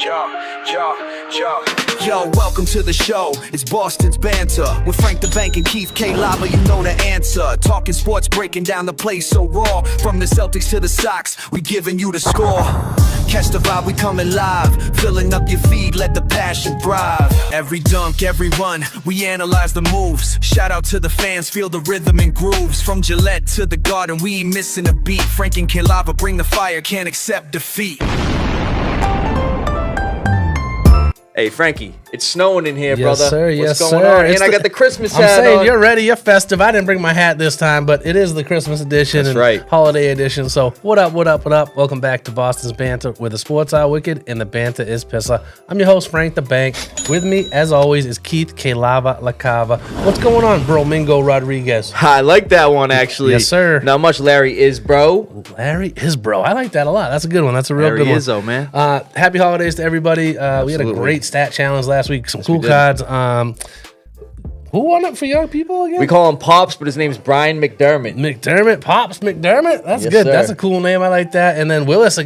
Yo, welcome to the show. It's Boston's Banter with Frank the Bank and Keith K. Lava. You know the answer. Talking sports, breaking down the play so raw. From the Celtics to the Sox, we giving you the score. Catch the vibe, we coming live. Filling up your feed, let the passion thrive. Every dunk, every run, we analyze the moves. Shout out to the fans, feel the rhythm and grooves. From Gillette to the Garden, we ain't missing a beat. Frank and K. Lava bring the fire, can't accept defeat. Hey, Frankie, it's snowing in here, brother. Yes, sir. What's going on? And I got the Christmas hat I'm saying on. you're ready. You're festive. I didn't bring my hat this time, but it is the Christmas edition and right. holiday edition. So what up, what up, what up? Welcome back to Boston's Banter, where the sports are wicked and the banter is Pissah. I'm your host, Frank the Bank. With me, as always, is Keith K. Lava La Cava. What's going on, bro? Mingo Rodriguez. I like that one, actually. Yes, sir. Not much Larry is, bro. Larry is, bro. I like that a lot. That's a good one. That's a real Larry good one. Izzo, man. Happy holidays to everybody. We had a great stat challenge last week. Some cool cards. Who won it for young people again? We call him Pops, but his name's Brian McDermott. Pops McDermott. That's Yes, good. sir. That's a cool name. I like that. And then Willis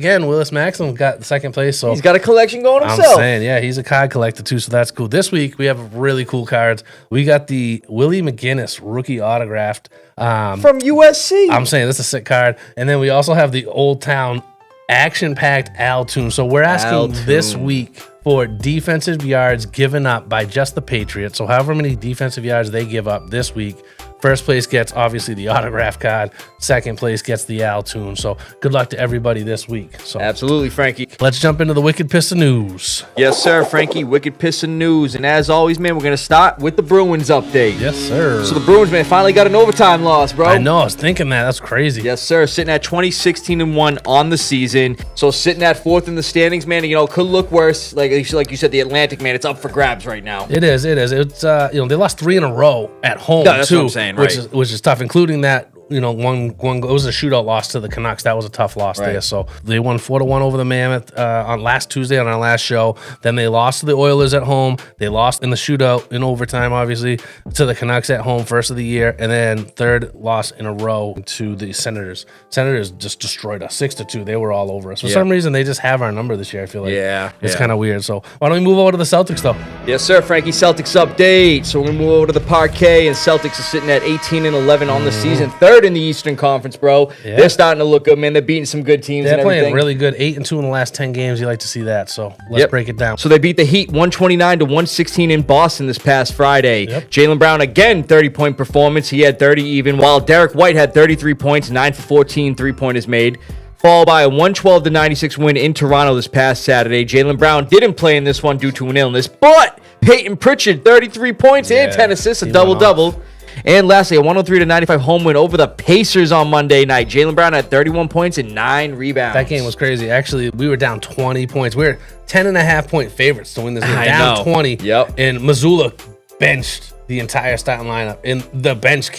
Maxim got second place. So He's got a collection going I'm himself. saying, yeah, he's a card collector too, so that's cool. This week we have really cool cards. We got the Willie McGinnis rookie autographed From USC. I'm saying this is a sick card. And then we also have the Old Town action-packed Al Toon. So we're asking this week for defensive yards given up by just the Patriots. So however many defensive yards they give up this week, first place gets obviously the autograph card. Second place gets the Al Toon. So good luck to everybody this week. So Absolutely, Frankie. let's jump into the Wicked Pissah news. Yes, sir, Frankie. Wicked Pissah news. And as always, man, we're going to start with the Bruins update. Yes, sir. So the Bruins, man, finally got an overtime loss, bro. I know. I was thinking that. That's crazy. Yes, sir. Sitting at 20-16-1 on the season. So sitting at fourth in the standings, man, could look worse. Like you said, the Atlantic, man, it's up for grabs right now. It is. It's they lost 3 in a row at home that's too, what I'm saying, right. which is tough, including that. One it was a shootout loss to the Canucks. That was a tough loss there. So they won 4-1 over the Mammoth on last Tuesday on our last show. Then they lost to the Oilers at home. They lost in the shootout in overtime, obviously, to the Canucks at home, first of the year, and then third loss in a row to the Senators. Senators just destroyed us 6-2. They were all over us. For some reason, they just have our number this year. I feel like it's kind of weird. So why don't we move over to the Celtics though? Yes, sir, Frankie. Celtics update. So we're gonna move over to the parquet, and Celtics are sitting at 18-11 on the season. Third in the Eastern Conference, bro. Yeah. They're starting to look good, man. They're beating some good teams. They're and playing everything. really good. 8-2 in the last 10 games. You like to see that. So let's break it down. So they beat the Heat 129-116 in Boston this past Friday. Jaylen Brown again 30-point performance. He had 30 even, while Derek White had 33 points, 9 for 14 3-pointers made. Followed by a 112-96 win in Toronto this past Saturday. Jaylen Brown didn't play in this one due to an illness, but Peyton Pritchard 33 points and 10 assists, a double-double. And lastly, a 103-95 home win over the Pacers on Monday night. Jaylen Brown had 31 points and 9 rebounds. That game was crazy. Actually, we were down 20 points. We were 10.5-point favorites to win this game. Down 20. And Missoula benched the entire starting lineup. And the bench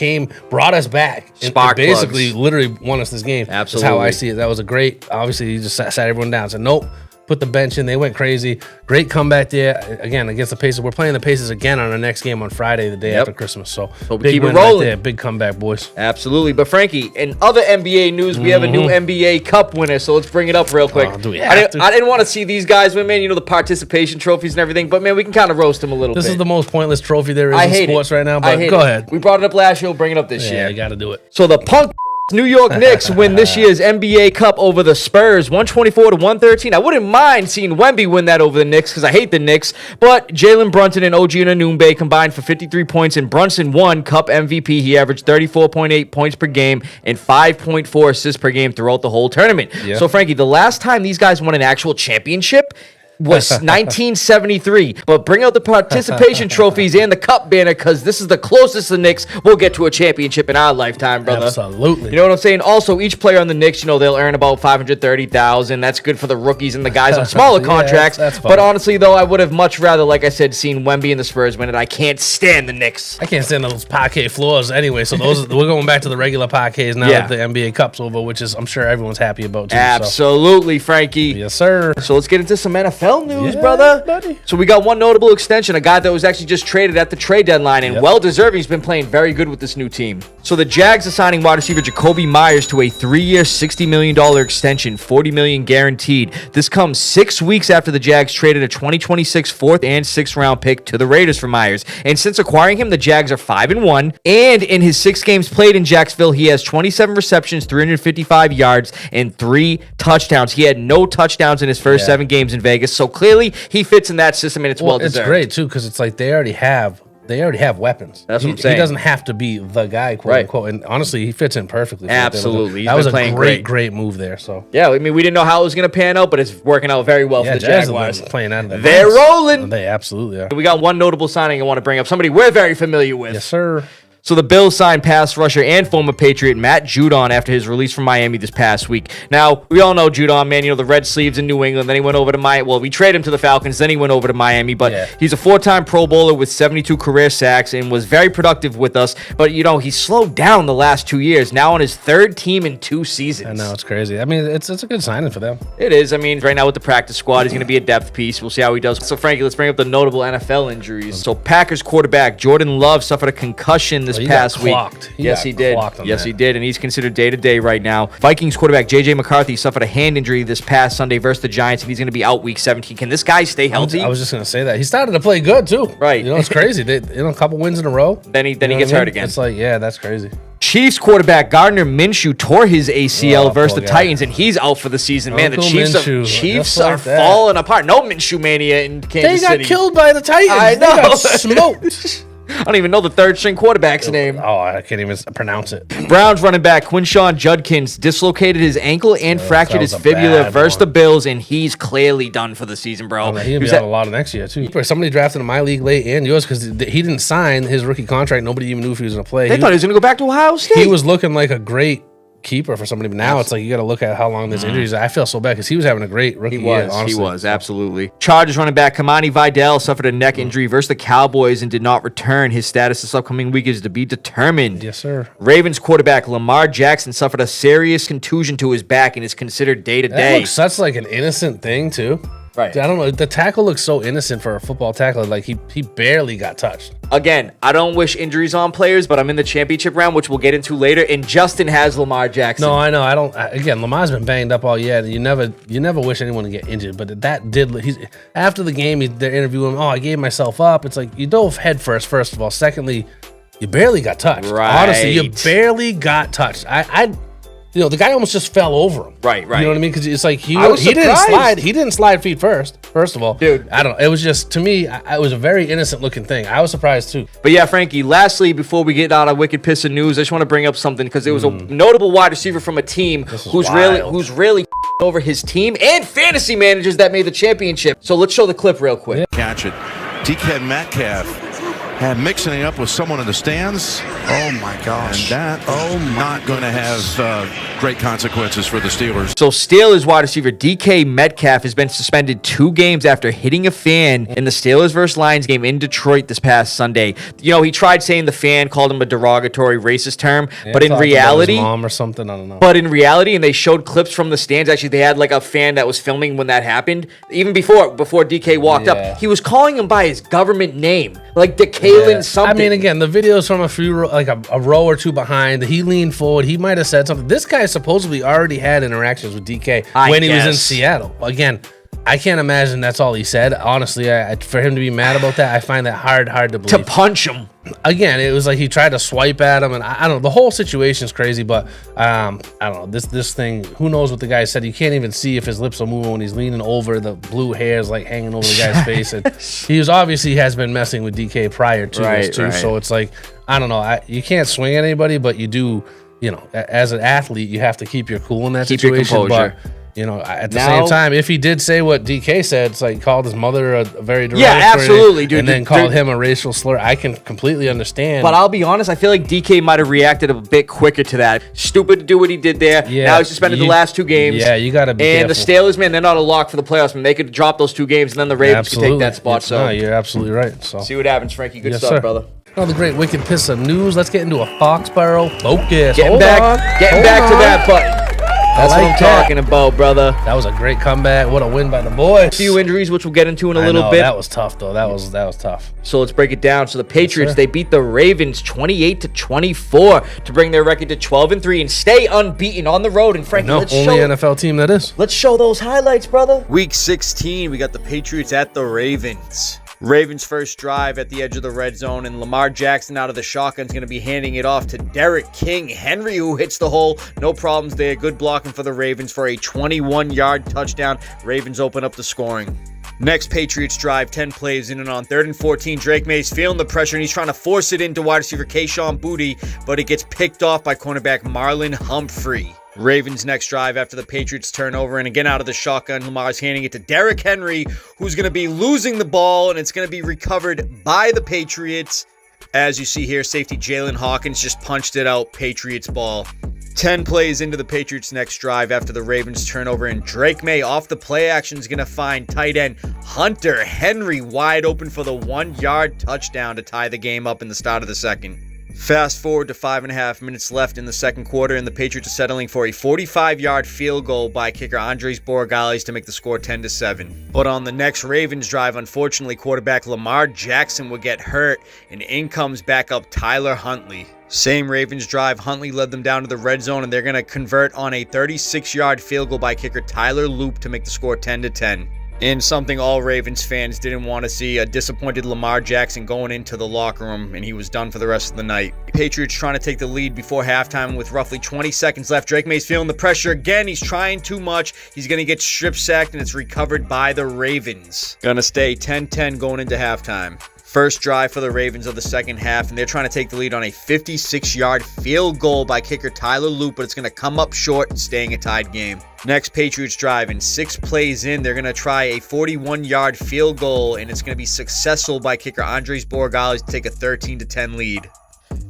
brought us back. And basically, literally won us this game. Absolutely. That's how I see it. That was a great, obviously, he just sat everyone down. Said, nope. Put the bench in. They went crazy. Great comeback there. Again, against the Pacers. We're playing the Pacers again on our next game on Friday, the day after Christmas. So we keep it rolling. Right there. Big comeback, boys. Absolutely. But Frankie, in other NBA news, we have a new NBA Cup winner. So let's bring it up real quick. Do we have to? I didn't want to see these guys win, man. The participation trophies and everything. But, man, we can kind of roast them a little bit. This is the most pointless trophy there is in sports right now. But go ahead. We brought it up last year. We'll bring it up this year. Yeah, you got to do it. So the punk New York Knicks win this year's NBA Cup over the Spurs, 124-113. I wouldn't mind seeing Wemby win that over the Knicks because I hate the Knicks. But Jalen Brunson and OG Anunoby combined for 53 points, and Brunson won Cup MVP. He averaged 34.8 points per game and 5.4 assists per game throughout the whole tournament. So, Frankie, the last time these guys won an actual championship was 1973. But bring out the participation trophies and the cup banner because this is the closest the Knicks will get to a championship in our lifetime, brother. Absolutely. You know what I'm saying? Also, each player on the Knicks, they'll earn about $530,000. That's good for the rookies and the guys on smaller contracts. That's but honestly, though, I would have much rather, like I said, seen Wemby and the Spurs win it. I can't stand the Knicks. I can't stand those parquet floors anyway. So we're going back to the regular parquets now that the NBA Cup's over, which is I'm sure everyone's happy about too. Absolutely, Frankie. Yes, sir. So let's get into some NFL NFL news, Yeah, brother. buddy. So we got one notable extension, a guy that was actually just traded at the trade deadline, and well-deserved. He's been playing very good with this new team. So the Jags are signing wide receiver Jacoby Myers to a 3-year, $60 million extension, $40 million guaranteed. This comes 6 weeks after the Jags traded a 2026 4th and 6th round pick to the Raiders for Myers. And since acquiring him, the Jags are 5-1. And in his 6 games played in Jacksonville, he has 27 receptions, 355 yards, and 3 touchdowns. He had no touchdowns in his first 7 games in Vegas. So clearly, he fits in that system, and it's well-deserved. It's great, too, because it's like they already have weapons. That's what I'm saying. He doesn't have to be the guy, quote unquote. And honestly, he fits in perfectly. Absolutely. That was a great move there. So yeah, I mean, we didn't know how it was going to pan out, but it's working out very well for the Jaguars. Playing out of the They're rolling. They absolutely are. We got one notable signing I want to bring up. Somebody we're very familiar with. Yes, sir. So the Bills signed pass rusher and former Patriot Matt Judon after his release from Miami this past week. Now, we all know Judon, man, the red sleeves in New England. Then he went over to Miami. Well, we traded him to the Falcons. Then he went over to Miami. But he's a 4-time Pro Bowler with 72 career sacks and was very productive with us. But, he slowed down the last 2 years. Now on his 3rd team in 2 seasons. I know, it's crazy. I mean, it's a good signing for them. It is. I mean, right now with the practice squad, he's going to be a depth piece. We'll see how he does. So, Frankie, let's bring up the notable NFL injuries. So, Packers quarterback Jordan Love suffered a concussion this past week. Yes, he did. Yes, he did, and he's considered day-to-day right now. Vikings quarterback J.J. McCarthy suffered a hand injury this past Sunday versus the Giants, and he's going to be out Week 17. Can this guy stay healthy? I was just going to say that. He started to play good, too. Right. It's crazy. A couple wins in a row. Then he gets hurt again. It's like, that's crazy. Chiefs quarterback Gardner Minshew tore his ACL versus the Titans, and he's out for the season. Man, the Chiefs are falling apart. No Minshew mania in Kansas City. They got killed by the Titans. I know. They got smoked. I don't even know the 3rd-string quarterback's name. Oh, I can't even pronounce it. Browns running back Quinshawn Judkins dislocated his ankle and fractured his fibula versus the Bills, and he's clearly done for the season, bro. He'll be out a lot of next year, too. Somebody drafted in my league late and yours because he didn't sign his rookie contract. Nobody even knew if he was going to play. They thought he was going to go back to Ohio State. He was looking like a great keeper for somebody, but now it's like you got to look at how long this injuries. I feel so bad because he was having a great rookie year. Honestly. He was absolutely. Chargers running back Kamani Vidal suffered a neck injury versus the Cowboys and did not return. His status this upcoming week is to be determined. Yes, sir. Ravens quarterback Lamar Jackson suffered a serious contusion to his back and is considered day-to-day. That looks such like an innocent thing too. Right. I don't know. The tackle looks so innocent for a football tackle. Like he barely got touched. Again, I don't wish injuries on players, but I'm in the championship round, which we'll get into later. And Justin has Lamar Jackson. No, I know. I don't. Again, Lamar's been banged up all year. You never wish anyone to get injured. But that did. He's after the game. They're interviewing him. Oh, I gave myself up. It's like you dove head first. First of all. Secondly, you barely got touched. Right. Honestly, you barely got touched. The guy almost just fell over him. Right. You know what I mean? Because it's like he surprised. didn't slide. He didn't slide feet first. First of all, dude, I don't know. It was just to me, it was a very innocent looking thing. I was surprised too. But yeah, Frankie. Lastly, before we get out of Wicked Pissah news, I just want to bring up something because it was a notable wide receiver from a team who's really over his team and fantasy managers that made the championship. So let's show the clip real quick. Yeah. Catch it. DK Metcalf. And mixing it up with someone in the stands. Oh, my gosh. And that not going to have great consequences for the Steelers. So Steelers wide receiver DK Metcalf has been suspended 2 games after hitting a fan in the Steelers versus Lions game in Detroit this past Sunday. He tried saying the fan, called him a derogatory racist term, but in reality, his mom or something, I don't know. But in reality, and they showed clips from the stands. Actually, they had like a fan that was filming when that happened. Even before DK walked up, he was calling him by his government name, like Kalen something. I mean, again, the video's from a row or two behind. He leaned forward. He might have said something. This guy supposedly already had interactions with DK when he was in Seattle. Again, I can't imagine that's all he said. Honestly, for him to be mad about that, I find that hard to believe. To punch him. Again, it was like he tried to swipe at him, and I don't know. The whole situation's crazy, but I don't know. This thing, who knows what the guy said? You can't even see if his lips are moving when he's leaning over. The blue hair's like hanging over the guy's face, and he obviously has been messing with DK prior to this too. Right. So it's like, I don't know. You can't swing at anybody, but you do. As an athlete, you have to keep your cool in that situation. Your composure. But at the same time, if he did say what DK said, it's like called his mother a very derogatory absolutely, dude. and then called him a racial slur. I can completely understand. But I'll be honest, I feel like DK might have reacted a bit quicker to that. Stupid to do what he did there. Yeah, now he's suspended the last 2 games. Yeah, you got to be careful. And the Steelers, man, they're not a lock for the playoffs, man. They could drop those 2 games, and then the Ravens could take that spot. No, you're absolutely right. So see what happens, Frankie. Good stuff, brother. All the great Wicked Pissah news. Let's get into a Foxboro Focus. Getting back to that button. That's what I'm talking about, brother. That was a great comeback. What a win by the boys. A few injuries, which we'll get into in a little bit. That was tough, though. That was tough. So let's break it down. So the Patriots, they beat the Ravens 28-24 to bring their record to 12-3 and stay unbeaten on the road. And Frankie, only NFL team that is. Let's show those highlights, brother. Week 16, we got the Patriots at the Ravens. Ravens' first drive at the edge of the red zone, and Lamar Jackson out of the shotgun is going to be handing it off to Derrick King Henry, who hits the hole. No problems there. Good blocking for the Ravens for a 21-yard touchdown. Ravens open up the scoring. Next Patriots drive, 10 plays in, and on 3rd and 14, Drake May's feeling the pressure, and he's trying to force it into wide receiver Kayshon Boutte, but it gets picked off by cornerback Marlon Humphrey. Ravens' next drive after the Patriots turnover, and again out of the shotgun, Lamar's handing it to Derrick Henry, who's going to be losing the ball, and it's going to be recovered by the Patriots. As you see here, safety Jalen Hawkins just punched it out, Patriots ball. 10 plays into the Patriots' next drive after the Ravens turnover, and Drake May off the play action is going to find tight end Hunter Henry wide open for the 1-yard touchdown to tie the game up in the start of the second. Fast forward to 5.5 minutes left in the second quarter, and the Patriots are settling for a 45-yard field goal by kicker Andres Borregales to make the score 10-7. But on the next Ravens drive, unfortunately, quarterback Lamar Jackson would get hurt, and in comes backup Tyler Huntley. Same Ravens drive, Huntley led them down to the red zone, and they're going to convert on a 36-yard field goal by kicker Tyler Loop to make the score 10-10. And something all Ravens fans didn't want to see, a disappointed Lamar Jackson going into the locker room, and he was done for the rest of the night. Patriots trying to take the lead before halftime with roughly 20 seconds left. Drake May's feeling the pressure again. He's trying too much. He's going to get strip sacked, and it's recovered by the Ravens. Going to stay 10-10 going into halftime. First drive for the Ravens of the second half, and they're trying to take the lead on a 56-yard field goal by kicker Tyler Loop, but it's going to come up short, staying a tied game. Next Patriots drive, and 6 plays in, they're going to try a 41-yard field goal, and it's going to be successful by kicker Andres Borregales to take a 13-10 lead.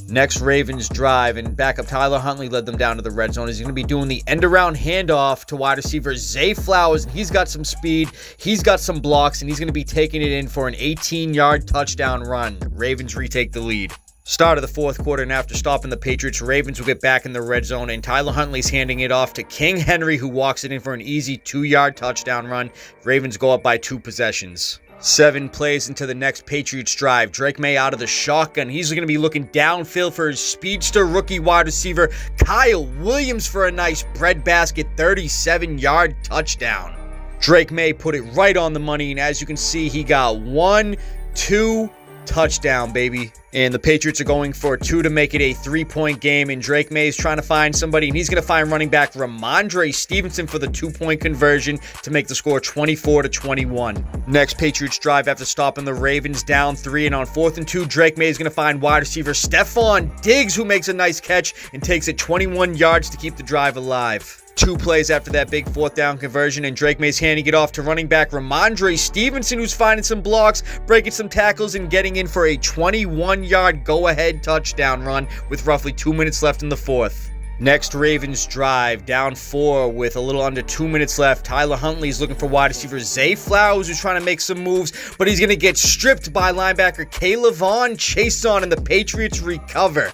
Next Ravens drive, and backup Tyler Huntley led them down to the red zone. He's going to be doing the end-around handoff to wide receiver Zay Flowers, and he's got some speed, he's got some blocks, and he's going to be taking it in for an 18-yard touchdown run. Ravens retake the lead. Start of the fourth quarter, and after stopping the Patriots, Ravens will get back in the red zone, and Tyler Huntley's handing it off to King Henry, who walks it in for an easy 2-yard touchdown run. Ravens go up by 2 possessions. 7 plays into the next Patriots drive. Drake May out of the shotgun. He's going to be looking downfield for his speedster rookie wide receiver Kyle Williams for a nice breadbasket 37-yard touchdown. Drake May put it right on the money, and as you can see, he got 1, 2, touchdown, baby. And the Patriots are going for 2 to make it a 3-point game, and Drake May is trying to find somebody, and he's going to find running back Ramondre Stevenson for the 2-point conversion to make the score 24-21. Next Patriots drive after stopping the Ravens down 3, and on 4th and 2, Drake May is going to find wide receiver Stephon Diggs, who makes a nice catch and takes it 21 yards to keep the drive alive. 2 plays after that big 4th down conversion, and Drake May's handing it off to running back Ramondre Stevenson, who's finding some blocks, breaking some tackles, and getting in for a 21-yard go-ahead touchdown run with roughly 2 minutes left in the 4th. Next Ravens drive, down 4 with a little under 2 minutes left. Tyler Huntley's looking for wide receiver Zay Flowers, who's trying to make some moves, but he's going to get stripped by linebacker Kaylavon Chason, and the Patriots recover.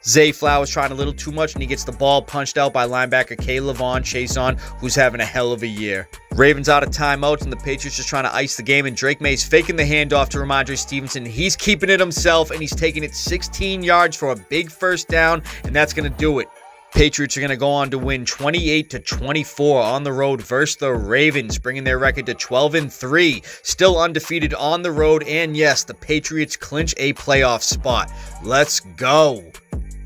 Zay Flowers trying a little too much, and he gets the ball punched out by linebacker Kaylavon Chason, who's having a hell of a year. Ravens out of timeouts, and the Patriots just trying to ice the game, and Drake May's faking the handoff to Ramondre Stevenson. He's keeping it himself, and he's taking it 16 yards for a big first down, and that's going to do it. Patriots are going to go on to win 28-24 on the road versus the Ravens, bringing their record to 12-3, still undefeated on the road, and yes, the Patriots clinch a playoff spot. Let's go.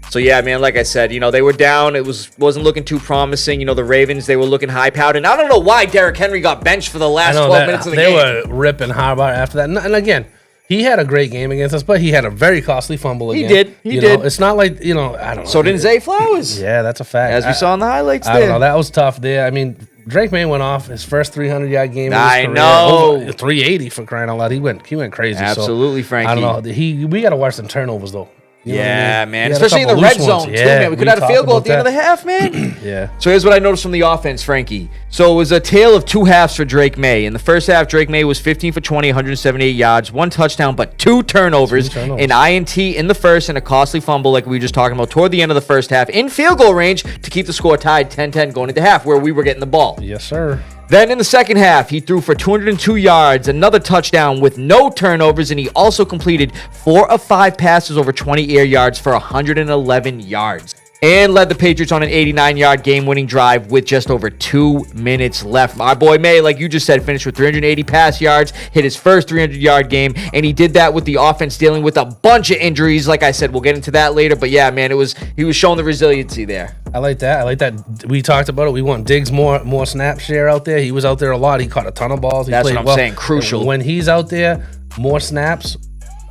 So yeah, man, like I said, they were down. It wasn't looking too promising. The Ravens, they were looking high-powered. And I don't know why Derrick Henry got benched for the last 12 minutes of the game. They were ripping Harbaugh after that. And again, he had a great game against us, but he had a very costly fumble again. He did. It's not like, I don't know. So did Zay Flowers. Yeah, that's a fact. As we saw in the highlights there. I don't know. That was tough there. I mean, Drake May went off his first 300-yard game. I know. 380 for crying out loud. He went crazy. Absolutely, so, Frankie. I don't know. We got to watch some turnovers, though. You know what I Yeah, mean? man. He had a Especially in the couple red loose zone, ones. too, man. We could have had a field goal at the end of the half, man. Yeah. So here's what I noticed from the offense, Frankie. So it was a tale of two halves for Drake May. In the first half, Drake May was 15 for 20, 178 yards, 1 touchdown, but 2 turnovers. An INT in the first and a costly fumble like we were just talking about toward the end of the first half in field goal range to keep the score tied 10-10 going into half where we were getting the ball. Yes, sir. Then in the second half, he threw for 202 yards, another touchdown with no turnovers, and he also completed 4 of 5 passes over 20 air yards for 111 yards. And led the Patriots on an 89-yard game-winning drive with just over 2 minutes left. My boy May, like you just said, finished with 380 pass yards, hit his first 300-yard game, and he did that with the offense dealing with a bunch of injuries. Like I said, we'll get into that later. But yeah, man, he was showing the resiliency there. I like that. We talked about it. We want Diggs more snap share out there. He was out there a lot. He caught a ton of balls. He That's played what I'm well. saying. Crucial. When he's out there, more snaps.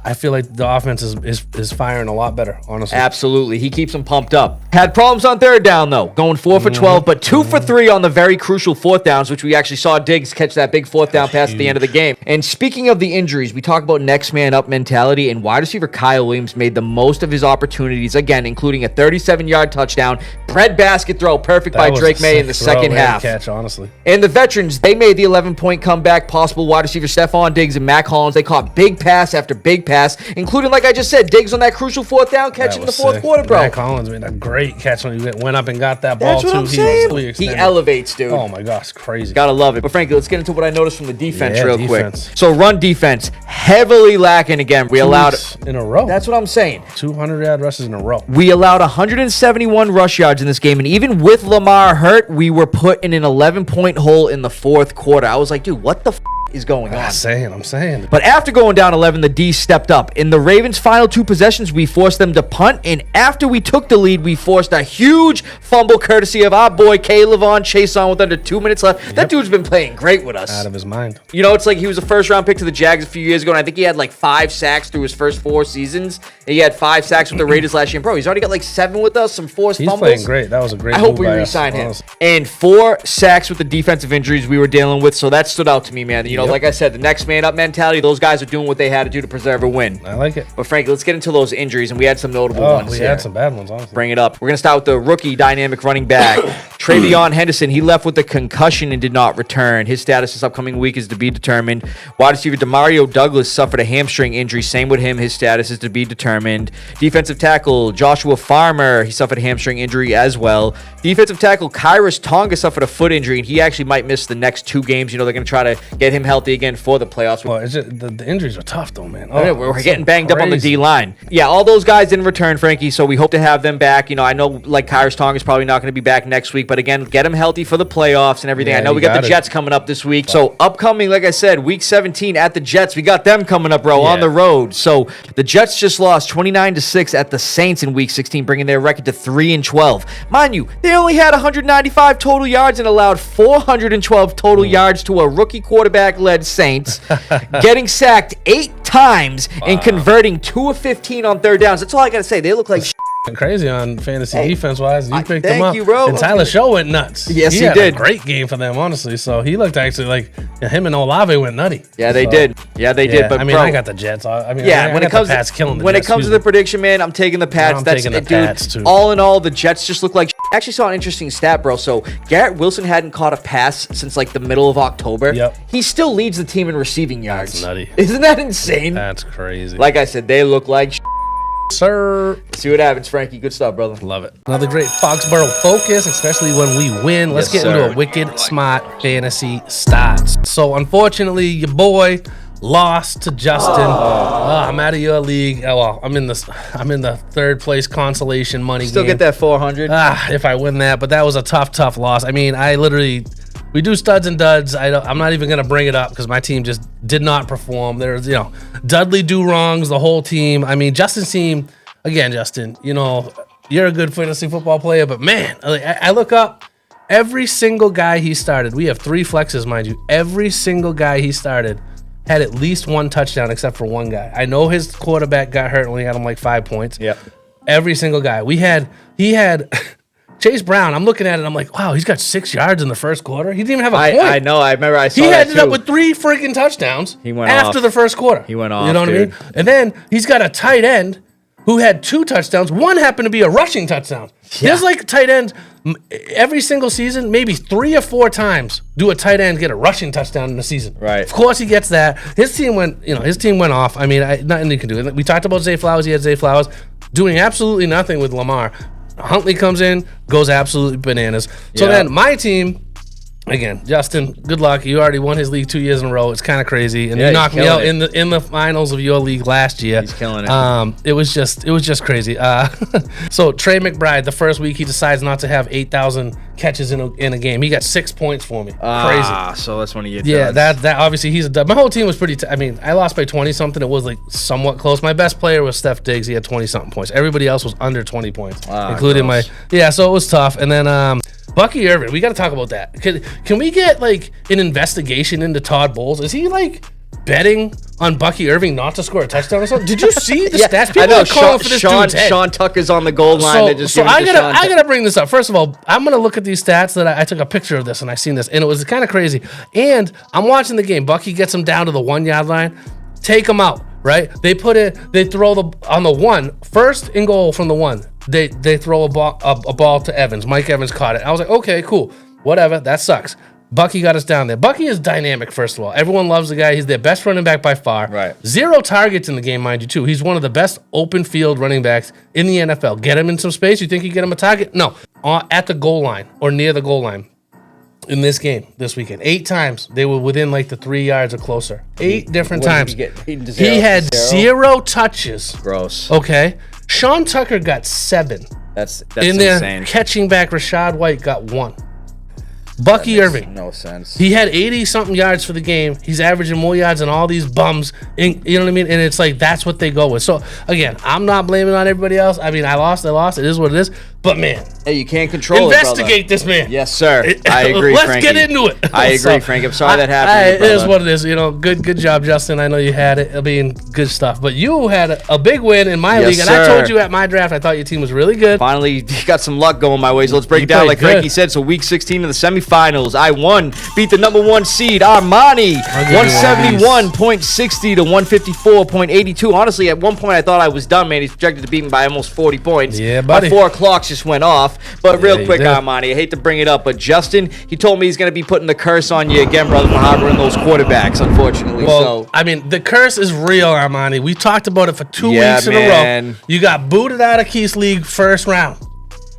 I feel like the offense is firing a lot better, honestly. Absolutely. He keeps them pumped up. Had problems on third down, though. Going 4 for 12, but 2 for 3 on the very crucial fourth downs, which we actually saw Diggs catch that big fourth down pass at the end of the game. And speaking of the injuries, we talk about next man up mentality, and wide receiver Kyle Williams made the most of his opportunities, again, including a 37-yard touchdown, bread basket throw, perfect by Drake May in the second half. Catch, honestly. And the veterans, they made the 11-point comeback possible. Wide receiver Stephon Diggs and Mac Hollins, they caught big pass after big pass, including, like I just said, Diggs on that crucial fourth down catch in the fourth quarter, bro. Mac Hollins made a great catch when he went up and got that ball, That's what too. I'm saying. He He elevates, dude. Oh, my gosh, crazy. Gotta love it. But frankly, let's get into what I noticed from the defense real defense. quick. So run defense, heavily lacking again. We allowed... in a row. That's what I'm saying. 200-yard rushes in a row. We allowed 171 rush yards in this game, and even with Lamar hurt, we were put in an 11-point hole in the fourth quarter. I was like, dude, what the is going on? I'm saying. But after going down 11, the D stepped up. In the Ravens' final 2 possessions, we forced them to punt, and after we took the lead, we forced a huge fumble courtesy of our boy Kayvon Chason with under 2 minutes left. Yep. That dude's been playing great with us. Out of his mind. You know, it's like he was a first-round pick to the Jags a few years ago, and I think he had like 5 sacks through his first 4 seasons. And he had 5 sacks with the Raiders last year. Bro, he's already got like 7 with us, some forced fumbles. He's playing great. That was a great I move hope we by re-sign him. honestly. And 4 sacks with the defensive injuries we were dealing with, so that stood out to me, man. You know, like I said, the next man up mentality, those guys are doing what they had to do to preserve a win. I like it. But frankly, let's get into those injuries, and we had some notable ones. We had some bad ones, honestly. Bring it up. We're going to start with the rookie dynamic running back, Travion Henderson. He left with a concussion and did not return. His status this upcoming week is to be determined. Wide receiver Demario Douglas suffered a hamstring injury. Same with him. His status is to be determined. Defensive tackle Joshua Farmer, he suffered a hamstring injury as well. Defensive tackle Kyrus Tonga suffered a foot injury, and he actually might miss the next 2 games. You know, they're going to try to get him healthy again for the playoffs. Well, it's just, the injuries are tough, though, man. We're getting banged up on the D-line. Yeah, all those guys didn't return, Frankie, so we hope to have them back. You know, I know, like, Kyrus Tonga is probably not going to be back next week, but again, get him healthy for the playoffs and everything. Yeah, I know we got the Jets coming up this week. So, upcoming, like I said, week 17 at the Jets. We got them coming up, bro, on the road. So, the Jets just lost 29-6 at the Saints in week 16, bringing their record to 3-12. Mind you, they only had 195 total yards and allowed 412 total yards to a rookie quarterback-led Saints, getting sacked 8 times and converting 2 of 15 on third downs. That's all I got to say. They look like crazy on fantasy defense-wise. You picked them up. Thank you, bro. And Tyler Show went nuts. Yes, he had did. A great game for them, honestly. So he looked actually like him and Olave went nutty. Yeah, they did. Yeah, they did. But I mean, bro, I got the Jets. I mean, when it comes the Pats killing the when Jets, it comes to the prediction, man, I'm taking the Pats. I'm That's taking the dude. Pats, too. All in all, the Jets just look like. I actually saw an interesting stat, bro. So Garrett Wilson hadn't caught a pass since like the middle of October. Yep. He still leads the team in receiving yards. That's nutty. Isn't that insane? That's crazy. Like I said, they look like. Sir. See what happens, Frankie. Good stuff, brother. Love it. Another great Foxboro Focus, especially when we win. Let's get into a wicked Smaht Fantasy Stahts. So, unfortunately, your boy lost to Justin. I'm out of your league. Oh, well, I'm in the third place consolation money Still game. get that 400. If I win that, but that was a tough loss. I mean, we do studs and duds. I'm not even going to bring it up because my team just did not perform. There's, Dudley do wrongs, the whole team. I mean, Justin's team, again, Justin, you're a good fantasy football player, but man, I look up every single guy he started. We have 3 flexes, mind you. Every single guy he started had at least 1 touchdown except for one guy. I know his quarterback got hurt and only had him like 5 points. Yep. Every single guy. He had Chase Brown, I'm looking at it, I'm like, wow, he's got 6 yards in the first quarter. He didn't even have a point. I know. I remember I saw he that ended too. up with 3 freaking touchdowns He went after off. the first quarter. He went off, You know what dude. I mean? And then he's got a tight end who had 2 touchdowns. One happened to be a rushing touchdown. There's like tight ends every single season, maybe 3 or 4 times do a tight end get a rushing touchdown in the season. Right. Of course he gets that. His team went off. I mean, nothing you can do. We talked about Zay Flowers. He had Zay Flowers doing absolutely nothing with Lamar. Huntley comes in, goes absolutely bananas. So then my team. Again, Justin, good luck. You already won his league 2 years in a row. It's kind of crazy, and you knocked me out in the finals of your league last year. He's killing it. It was just crazy. So Trey McBride, the first week he decides not to have 8,000 catches in a game. He got 6 points for me. Crazy. So that's when he gets. Yeah, that obviously he's a dub. My whole team was pretty. I mean, I lost by 20 something. It was like somewhat close. My best player was Steph Diggs. He had 20 something points. Everybody else was under 20 points, including gross. So it was tough. And then Bucky Irvin, we got to talk about that. Can we get like an investigation into Todd Bowles? Is he like betting on Bucky Irving not to score a touchdown or something? Did you see the stats? People are calling for this dude's head. Sean Tucker's on the goal line. So I gotta bring this up. First of all, I'm gonna look at these stats that I took a picture of this and I seen this and it was kind of crazy. And I'm watching the game. Bucky gets him down to the 1 yard line. Take him out. Right? They throw on the 1, first and goal from the 1. They throw a ball to Evans. Mike Evans caught it. I was like, okay, cool, whatever. That sucks. Bucky got us down there. Bucky is dynamic, first of all. Everyone loves the guy. He's their best running back by far. Right. 0 targets in the game, mind you, too. He's one of the best open field running backs in the NFL. Get him in some space. You think you get him a target? No. At the goal line or near the goal line. In this game, this weekend, 8 times they were within like the 3 yards or closer. 8 different times. He had 0 touches. Gross. Okay. Sean Tucker got 7. That's in there. insane. Catching back, Rashad White got 1. Bucky Irving. No sense. He had 80-something yards for the game. He's averaging more yards than all these bums. You know what I mean? And it's like, that's what they go with. So, again, I'm not blaming on everybody else. I mean, I lost. It is what it is. But, man. Hey, you can't control investigate this man. Yes, sir. I agree, Let's Frankie. get into it. I agree, Frank. I'm sorry that happened. It is what it is. You know, good job, Justin. I know you had it. I mean, good stuff. But you had a big win in my league. And I told you at my draft, I thought your team was really good. Finally, you got some luck going my way. So let's break it down. Like Frankie said, so week 16 of the semifinals, I won. Beat the number 1 seed, Armani. 171.60 to 154.82. Honestly, at one point, I thought I was done, man. He's projected to beat me by almost 40 points. Yeah, buddy. My 4 clocks just went off. But real quick, did. Armani, I hate to bring it up, but Justin, he told me he's going to be putting the curse on you again, brother, for harboring those quarterbacks, unfortunately. Well, I mean, the curse is real, Armani. We talked about it for 2 weeks in a row. You got booted out of Keith's league first round.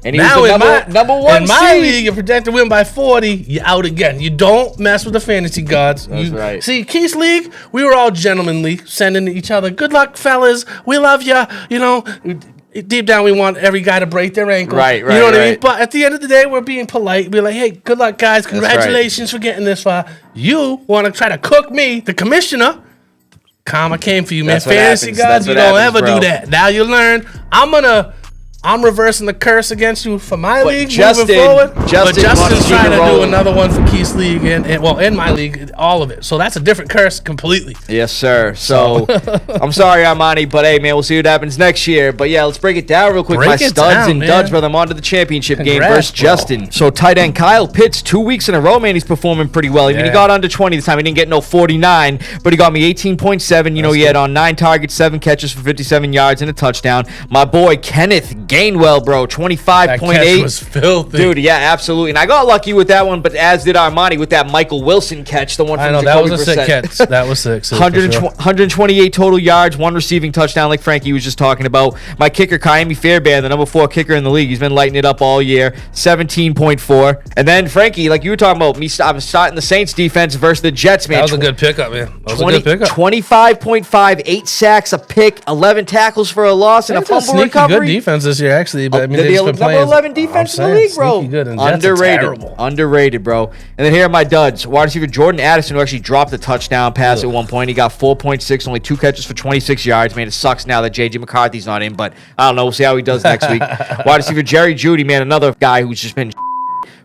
And he was the number 1 in my league, you're projected to win by 40. You're out again. You don't mess with the fantasy gods. That's right. See, Keith's league, we were all gentlemanly, sending to each other, good luck, fellas. We love you. You know, deep down, we want every guy to break their ankle. Right. You know what I mean? But at the end of the day, we're being polite. We're like, hey, good luck, guys. Congratulations for getting this far. You want to try to cook me, the commissioner. Karma came for you, man. Fantasy gods, you don't ever do that. Now you learn. I'm reversing the curse against you for my league moving forward. But Justin's trying to do another one for Keith's league and in my league, all of it. So that's a different curse completely. Yes, sir. So I'm sorry, Armani, but hey, man, we'll see what happens next year. But yeah, let's break it down real quick. My studs and duds, brother. I'm on to the championship game versus Justin. So tight end Kyle Pitts, 2 weeks in a row, man, he's performing pretty well. I mean, he got under 20 this time. He didn't get no 49, but he got me 18.7. You know, he had on 9 targets, 7 catches for 57 yards and a touchdown. My boy Kenneth Gainwell, bro, 25.8. That catch was filthy. Dude, yeah, absolutely. And I got lucky with that one, but as did Armani with that Michael Wilson catch, the one from Jacoby Brissett. That was a sick catch. That was sick. 128 total yards, 1 receiving touchdown like Frankie was just talking about. My kicker, Kaimi Fairbairn, the number 4 kicker in the league. He's been lighting it up all year, 17.4. And then, Frankie, like you were talking about, I'm starting the Saints defense versus the Jets, man. That was a good pickup, man. That was a good pickup. 25.5, 8 sacks, a pick, 11 tackles for a loss, and a fumble recovery. Good defense this year, actually. But I mean, they're the number 11 defense in the league, bro. Underrated, bro. And then here are my duds. Wide receiver Jordan Addison, who actually dropped a touchdown pass at one point. He got 4.6, only 2 catches for 26 yards. Man, it sucks now that J.J. McCarthy's not in, but I don't know. We'll see how he does next week. Wide receiver Jerry Jeudy, man, another guy who's just been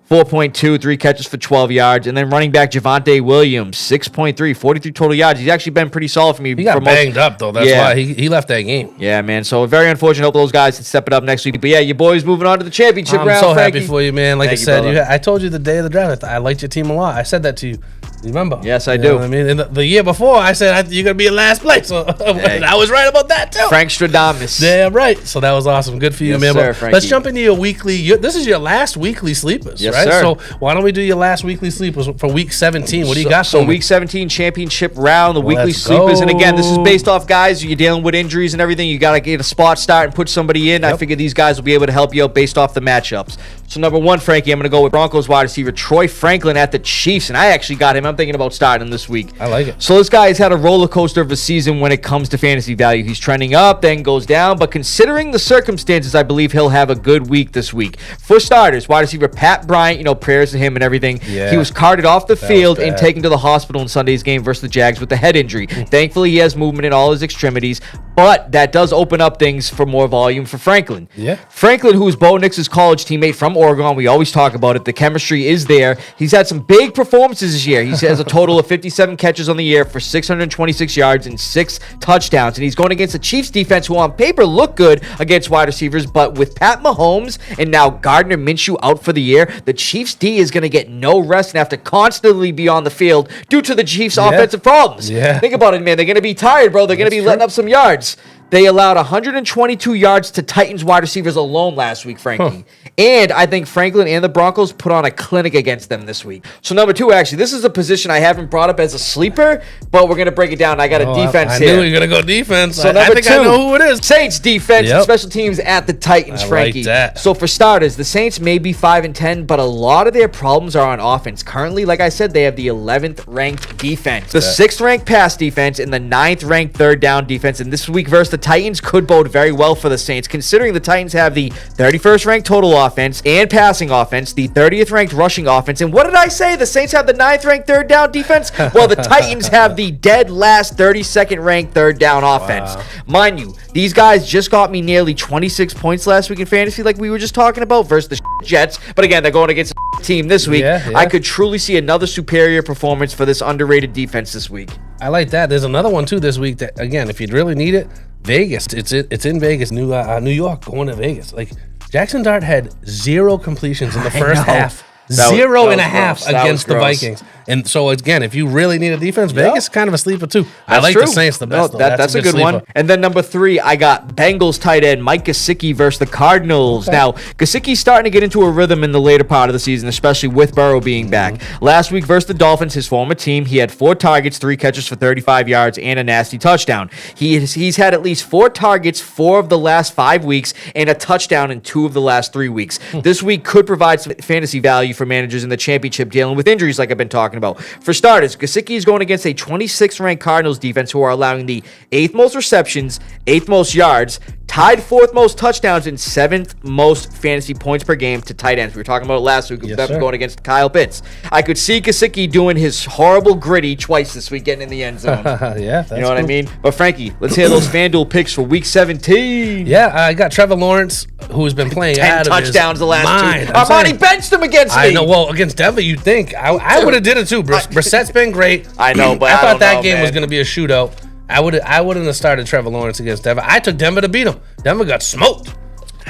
4.2, 3 catches for 12 yards. And then running back Javonte Williams, 6.3, 43 total yards. He's actually been pretty solid for me. He got banged up, though. That's why he left that game. Yeah, man. So very unfortunate. Hope those guys can step it up next week. But yeah, your boys moving on to the championship round. I'm so happy for you, man. Like I said, I told you the day of the draft, I liked your team a lot. I said that to you. You remember? Yes, I You do. know what I mean, and the year before, I said you're gonna be in last place. So I was right about that too. Frank Stradamus. Damn right. So that was awesome. Good for you, Yes, man. sir, But Frankie. let's jump into your weekly. This is your last weekly sleepers, Yes, right? sir. So why don't we do your last weekly sleepers for week 17? What do you got? So for me? week 17 championship round, the weekly Let's sleepers. And again, this is go. based off guys. You're dealing with injuries and everything. You got to get a spot start and put somebody in. I figure these guys will be able to help you out based off the matchups. So number one, Frankie, I'm going to go with Broncos wide receiver Troy Franklin at the Chiefs. And I actually got him. I'm thinking about starting him this week. I like it. So this guy has had a roller coaster of a season when it comes to fantasy value. He's trending up, then goes down. But considering the circumstances, I believe he'll have a good week this week. For starters, wide receiver Pat Bryant, prayers to him and everything. Yeah. He was carted off the field and bad. taken to the hospital in Sunday's game versus the Jags with a head injury. Thankfully, he has movement in all his extremities, but that does open up things for more volume for Franklin. Yeah. Franklin, who is Bo Nix's college teammate from Oregon, we always talk about it. The chemistry is there. He's had some big performances this year. He has a total of 57 catches on the year for 626 yards and 6 touchdowns. And he's going against the Chiefs defense, who on paper look good against wide receivers, but with Pat Mahomes and now Gardner Minshew out for the year, the Chiefs D is going to get no rest and have to constantly be on the field due to the Chiefs' offensive problems. Yeah. Think about it, man. They're going to be tired, bro. They're going to be letting up some yards. They allowed 122 yards to Titans wide receivers alone last week, Frankie. And I think Franklin and the Broncos put on a clinic against them this week. So number two, actually, this is a position I haven't brought up as a sleeper, but we're going to break it down. I got a defense I here. knew you were going to go defense. So I number think two, I know who it is. Saints defense, Yep. special teams at the Titans, I like Frankie. that. So for starters, the Saints may be 5-10, but a lot of their problems are on offense. Currently, like I said, they have the 11th ranked defense, the 6th ranked pass defense, and the 9th ranked third down defense. And this week versus the Titans could bode very well for the Saints, considering the Titans have the 31st ranked total offense and passing offense, the 30th ranked rushing offense. And what did I say? The Saints have the 9th ranked third down defense? Well, the Titans have the dead last 32nd ranked third down offense. Mind you, these guys just got me nearly 26 points last week in fantasy, like we were just talking about, versus the Jets. But again, they're going against a team this week. Yeah. I could truly see another superior performance for this underrated defense this week. I like that. There's another one too this week that, again, if you'd really need it, Vegas. It's in Vegas, New York, going to Vegas. Like Jackson Dart had 0 completions in the first half. That was 0 and a gross. half That was against the gross. Vikings. And so again, if you really need a defense, Vegas is kind of a sleeper too. I That's like true. the Saints the best. No, though. that's a good sleeper. one. And then number 3, I got Bengals tight end Mike Gesicki versus the Cardinals. Now, Gesicki's starting to get into a rhythm in the later part of the season, especially with Burrow being back. Last week versus the Dolphins, his former team, he had 4 targets, 3 catches for 35 yards, and a nasty touchdown. He's had at least 4 targets 4 of the last 5 weeks and a touchdown in 2 of the last 3 weeks. This week could provide some fantasy value for managers in the championship dealing with injuries like I've been talking about. For starters, Gesicki is going against a 26th ranked Cardinals defense who are allowing the 8th most receptions, 8th most yards, tied 4th most touchdowns, and 7th most fantasy points per game to tight ends. We were talking about it last week with them sir. going against Kyle Pitts. I could see Gesicki doing his horrible gritty twice this week, getting in the end zone. Yeah, that's You know what I cool. mean? But Frankie, let's hear those FanDuel picks for week 17. Yeah, I got Trevor Lawrence, who's been playing 10 out of his touchdowns the last mind. 2. I'm Armani saying- benched him against me. I know. Well, against Denver, you'd think I would have did it too. Brissett's been great. I know, but I I thought don't that know, game was man. going to be a shootout. I wouldn't have started Trevor Lawrence against Denver. I took Denver to beat him. Denver got smoked.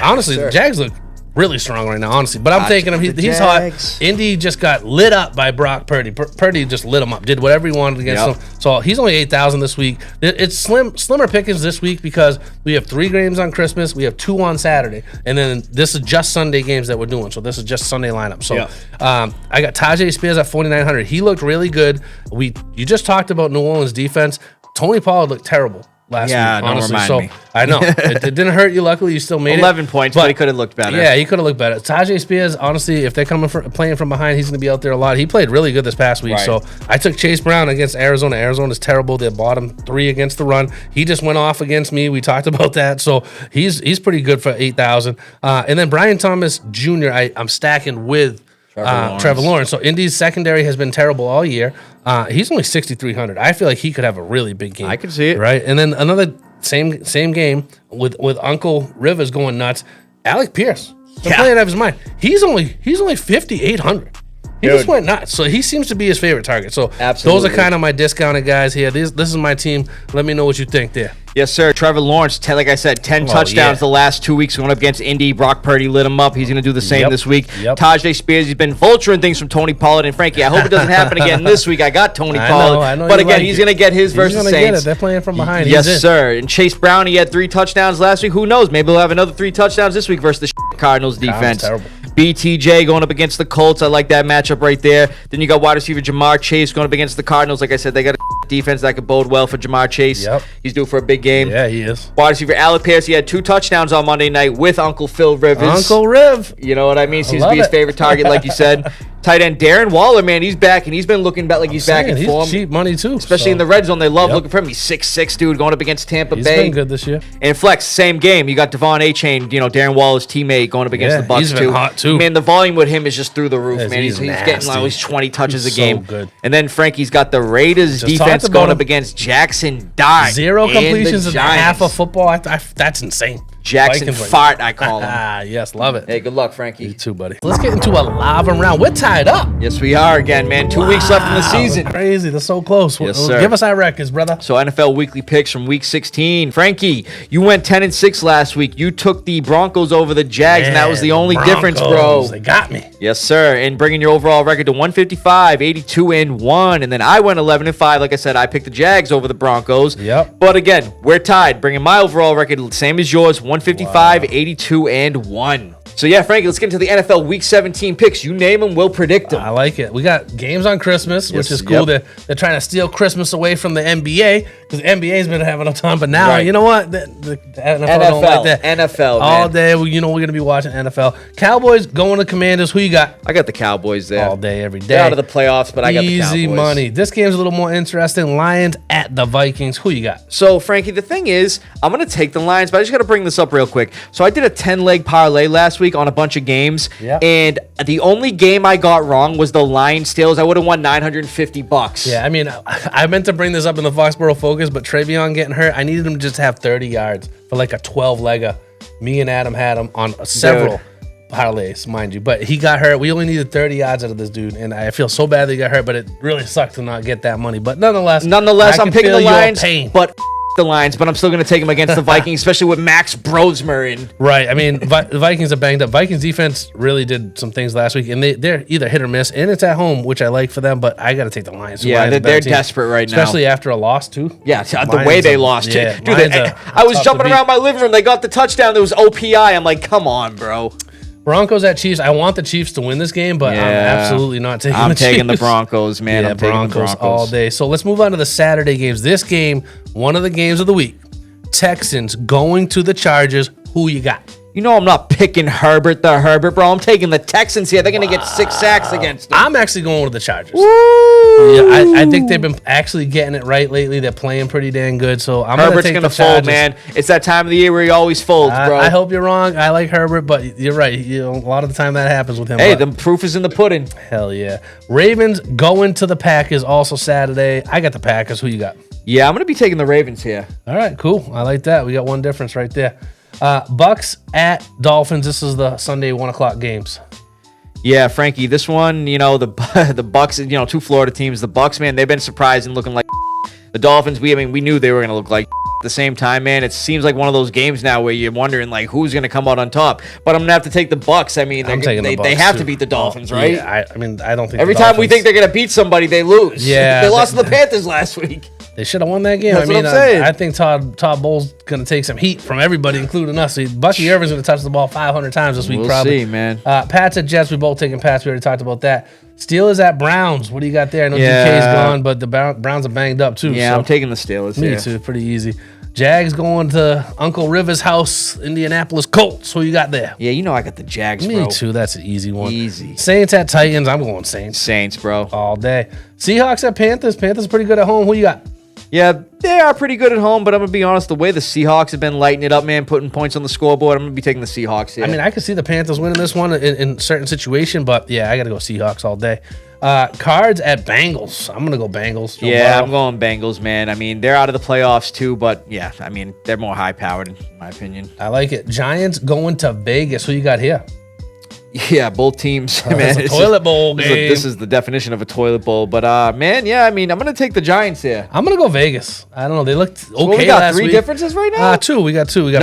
Honestly, the Jags look really strong right now, honestly. But I'm taking him. the He's Jags. hot. Indy just got lit up by Brock Purdy. Purdy just lit him up. Did whatever he wanted against Yep. him. So he's only 8,000 this week. It's slimmer pickings this week because we have 3 games on Christmas. We have 2 on Saturday. And then this is just Sunday games that we're doing. So this is just Sunday lineup. So I got Tajay Spears at 4,900. He looked really good. You just talked about New Orleans defense. Tony Pollard looked terrible last week, don't honestly. remind So me. I know. It didn't hurt you. Luckily, you still made 11 it. points, but he could have looked better. Yeah, he could have looked better. Tajay Spears, honestly, if they're playing from behind, he's going to be out there a lot. He played really good this past week. Right. So I took Chase Brown against Arizona. Arizona's terrible. They're bottom 3 against the run. He just went off against me. We talked about that. So he's pretty good for 8,000. And then Brian Thomas Jr., I'm stacking with Trevor Lawrence. So Indy's secondary has been terrible all year. He's only 6,300. I feel like he could have a really big game. I can see it. Right? And then another same game with Uncle Rivers going nuts. Alec Pierce. They're playing out of his mind. He's only 5,800. He just went nuts. So he seems to be his favorite target. So Absolutely. those are kind of my discounted guys here. This is my team. Let me know what you think there. Yes, sir. Trevor Lawrence, like I said, 10 touchdowns the last 2 weeks going up against Indy. Brock Purdy lit him up. He's going to do the same this week. Tajay Spears, he's been vulturing things from Tony Pollard. And Frankie, I hope it doesn't happen again this week. I got Tony Pollard. I know but again, he's going to get his versus gonna Saints. Get it. They're playing from behind. Yes, sir. And Chase Brown, he had 3 touchdowns last week. Who knows? Maybe he'll have another 3 touchdowns this week versus the Cardinals defense. Terrible. BTJ going up against the Colts. I like that matchup right there. Then you got wide receiver Jamar Chase going up against the Cardinals. Like I said, they got a defense that could bode well for Jamar Chase. He's due for a big game. Yeah, he is. Wide receiver Alec Pierce, he had 2 touchdowns on Monday night with Uncle Phil Rivers. Uncle Riv. You know what I mean? Seems to be his favorite target, like you said. Tight end Darren Waller, man, he's back, and he's been looking back like he's back in form. He's cheap money, too. Especially in the red zone. They love looking for him. He's 6'6", dude, going up against Tampa Bay. He's been good this year. And flex, same game. You got Devon Achane, Darren Waller's teammate, going up against the Bucks, he's been hot, too. Man, the volume with him is just through the roof, man. He's getting at least 20 touches a game. Good. And then Frankie's got the Raiders defense going up against Jackson Dart. 0 completions in half of football. That's insane. Jackson Fart, I call him. Yes, love it. Hey, good luck, Frankie. You too, buddy. Let's get into a live round. We're tied up. Yes, we are again, man. 2 weeks left in the season. Crazy. They're so close. Yes, sir. Give us our records, brother. So NFL weekly picks from week 16. Frankie, you went 10-6 last week. You took the Broncos over the Jags, and that was the only difference, bro. They got me. Yes, sir. And bringing your overall record to 155, 82-1. And then I went 11-5. Like I said, I picked the Jags over the Broncos. Yep. But again, we're tied. Bringing my overall record same as yours, 155, 82-1. So yeah, Frankie, let's get into the NFL Week 17 picks. You name them, we'll predict them. I like it. We got games on Christmas, which is cool. They're trying to steal Christmas away from the NBA because the NBA's been having a ton. But now, you know what? The NFL don't like that. NFL, all day. We're going to be watching NFL. Cowboys going to Commanders. Who you got? I got the Cowboys there. All day, every day. They're out of the playoffs, but I got the Cowboys. Easy money. This game's a little more interesting. Lions at the Vikings. Who you got? So, Frankie, the thing is, I'm going to take the Lions, but I just got to bring this up real quick. So I did a 10-leg parlay last week on a bunch of games, and the only game I got wrong was the Lions-Steelers. I would have won $950. Yeah, I mean, I meant to bring this up in the Foxboro Focus, but Travion getting hurt, I needed him to just have 30 yards for like a 12-legger. Me and Adam had him on several parlays, mind you, but he got hurt. We only needed 30 yards out of this dude, and I feel so bad that he got hurt, but it really sucked to not get that money. But nonetheless, I'm picking the Lions, but the Lions, but I'm still going to take them against the Vikings, especially with Max Brosmer in. Right. I mean, the Vikings are banged up. Vikings defense really did some things last week, and they're either hit or miss, and it's at home, which I like for them, but I got to take the Lions. Yeah, they're desperate right now. Especially after a loss, too. Yeah, the way they lost. Yeah, dude, I was jumping around my living room. They got the touchdown. There was OPI. I'm like, come on, bro. Broncos at Chiefs. I want the Chiefs to win this game, but I'm absolutely not taking the Chiefs. I'm taking the Broncos, man. Yeah, I'm taking the Broncos all day. So let's move on to the Saturday games. This game, one of the games of the week. Texans going to the Chargers. Who you got? You know I'm not picking Herbert, bro. I'm taking the Texans here. They're going to get 6 sacks against them. I'm actually going with the Chargers. Woo! Yeah, I think they've been actually getting it right lately. They're playing pretty dang good. So I'm going to take the Chargers. Herbert's going to fold, man. It's that time of the year where he always folds, bro. I hope you're wrong. I like Herbert, but you're right. A lot of the time that happens with him. Hey, the proof is in the pudding. Hell yeah. Ravens going to the Packers also Saturday. I got the Packers. Who you got? Yeah, I'm going to be taking the Ravens here. All right, cool. I like that. We got one difference right there. Bucks at Dolphins. This is the Sunday 1 o'clock games. Yeah, Frankie, this one, the Bucks, 2 Florida teams. The Bucks, man, they've been surprised and looking like the Dolphins. We knew they were going to look like at the same time, man. It seems like one of those games now where you're wondering like who's going to come out on top. But I'm going to have to take the Bucks. I mean, they have to beat the Dolphins, right? Yeah, I don't think every time we think they're going to beat somebody, they lose. Yeah, they lost to the Panthers last week. They should have won that game. That's what I'm saying. I think Todd Bowles going to take some heat from everybody, including us. Bucky Irvin's going to touch the ball 500 times this week, probably. We'll see, man. Pats at Jets. We both taking Pats. We already talked about that. Steelers at Browns. What do you got there? I know DK's gone, but the Browns are banged up, too. Yeah, so. I'm taking the Steelers. Me, too. Pretty easy. Jags going to Uncle Rivers' house, Indianapolis Colts. Who you got there? Yeah, I got the Jags, bro. Me, too. That's an easy one. Easy. Saints at Titans. I'm going Saints. Saints, bro. All day. Seahawks at Panthers. Panthers pretty good at home. Who you got? Yeah, they are pretty good at home, but I'm going to be honest, the way the Seahawks have been lighting it up, man, putting points on the scoreboard, I'm going to be taking the Seahawks here. I mean, I could see the Panthers winning this one in certain situation, but yeah, I got to go Seahawks all day. Cards at Bengals. I'm going to go Bengals. I'm going Bengals, man. I mean, they're out of the playoffs too, but yeah, I mean, they're more high-powered in my opinion. I like it. Giants going to Vegas. Who you got here? Yeah, both teams, man. It's a toilet bowl game. This is the definition of a toilet bowl. But man, yeah, I mean, I'm gonna take the Giants here. I'm gonna go Vegas. I don't know. They looked okay Well, we got last three week. differences right now. Two. We got two. We got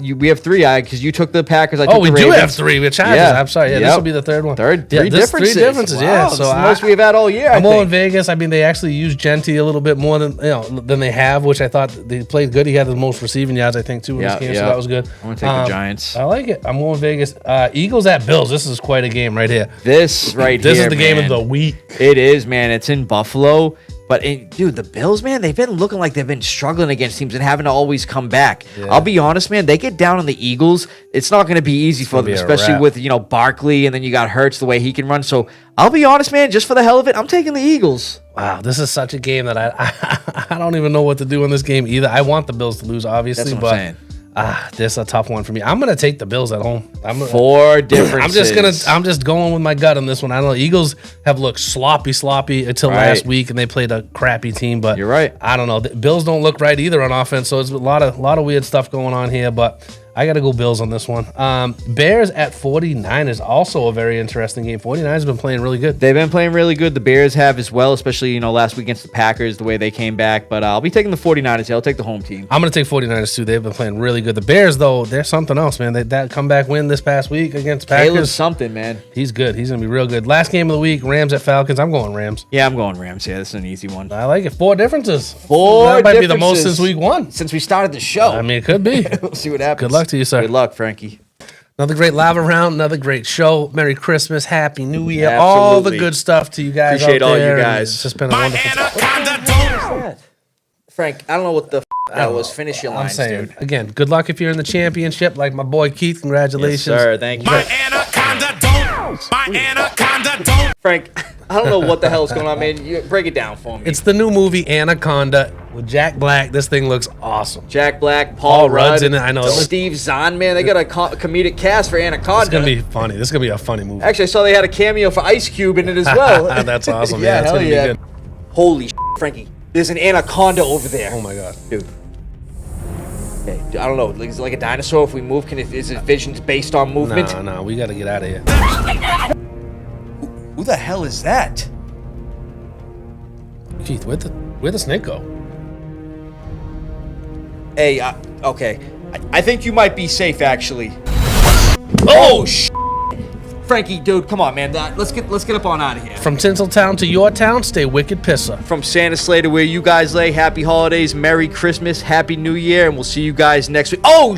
we have three. Because you took the Packers. I took we the do Ravens. have three. We're Chargers. Yeah. I'm sorry. Yeah, this will be the third one. Three differences. Three differences. Wow, Yeah. this So is the most we've had all year. I'm I all in think. Vegas. I mean, they actually used Genti a little bit more than they have, which I thought they played good. He had the most receiving yards, I think, too, in this game. So that was good. I'm gonna take the Giants. I like it. I'm going Vegas. Eagles at Bills. This is quite a game right here. This is the game of the week. It is, man. It's in Buffalo. But, dude, the Bills, man, they've been looking like they've been struggling against teams and having to always come back. Yeah. I'll be honest, man, they get down on the Eagles. It's not going to be easy for them, especially with, Barkley, and then you got Hurts, the way he can run. So I'll be honest, man, just for the hell of it, I'm taking the Eagles. Wow, this is such a game that I don't even know what to do in this game either. I want the Bills to lose, obviously. That's what I'm saying. This is a tough one for me. I'm gonna take the Bills at home. Four differences. I'm just going with my gut on this one. I don't know. Eagles have looked sloppy until last week, and they played a crappy team. But you're right. I don't know. The Bills don't look right either on offense. So it's a lot of weird stuff going on here. But I got to go Bills on this one. Bears at 49 is also a very interesting game. 49ers have been playing really good. They've been playing really good. The Bears have as well, especially, last week against the Packers, the way they came back. But I'll be taking the 49ers. I'll take the home team. I'm going to take 49ers too. They've been playing really good. The Bears, though, they're something else, man. That comeback win this past week against Packers. Caleb's something, man. He's good. He's going to be real good. Last game of the week, Rams at Falcons. I'm going Rams. Yeah, I'm going Rams. Yeah, this is an easy one. I like it. Four differences. That might be the most since week one. Since we started the show. I mean, it could be. We'll see what happens. Good luck to you, sir. Good luck, Frankie. Another great lava round, another great show. Merry Christmas, Happy New Year, Absolutely. all the good stuff to you guys. Appreciate out all there. you guys. It's just been a wonderful time. Frank, I don't know what the that was. Finish your lines, I'm saying, dude. again, good luck if you're in the championship, like my boy Keith. Congratulations. Yes, sir. Thank you. My anaconda don't. My anaconda don't. Frank, I don't know what the hell is going on, man. You break it down for me. It's the new movie Anaconda with Jack Black. This thing looks awesome. Jack Black, Paul Rudd's Rudd, in it. I know. Steve Zahn, man. They got a comedic cast for Anaconda. It's gonna be funny. This is gonna be a funny movie. Actually, I saw they had a cameo for Ice Cube in it as well. That's awesome. Yeah, it's hell gonna yeah. be good. Holy Frankie, there's an anaconda over there. Oh my god, dude. Hey, I don't know. Is it like a dinosaur? If we move, is it visions based on movement? No, we got to get out of here. Who the hell is that? Keith, where'd the snake go? Hey, okay. I think you might be safe, actually. Oh, Frankie, dude, come on, man. Let's get up on out of here. From Tinseltown to your town, stay wicked Pissah. From Santa Slay to where you guys lay, happy holidays, Merry Christmas, Happy New Year, and we'll see you guys next week. Oh,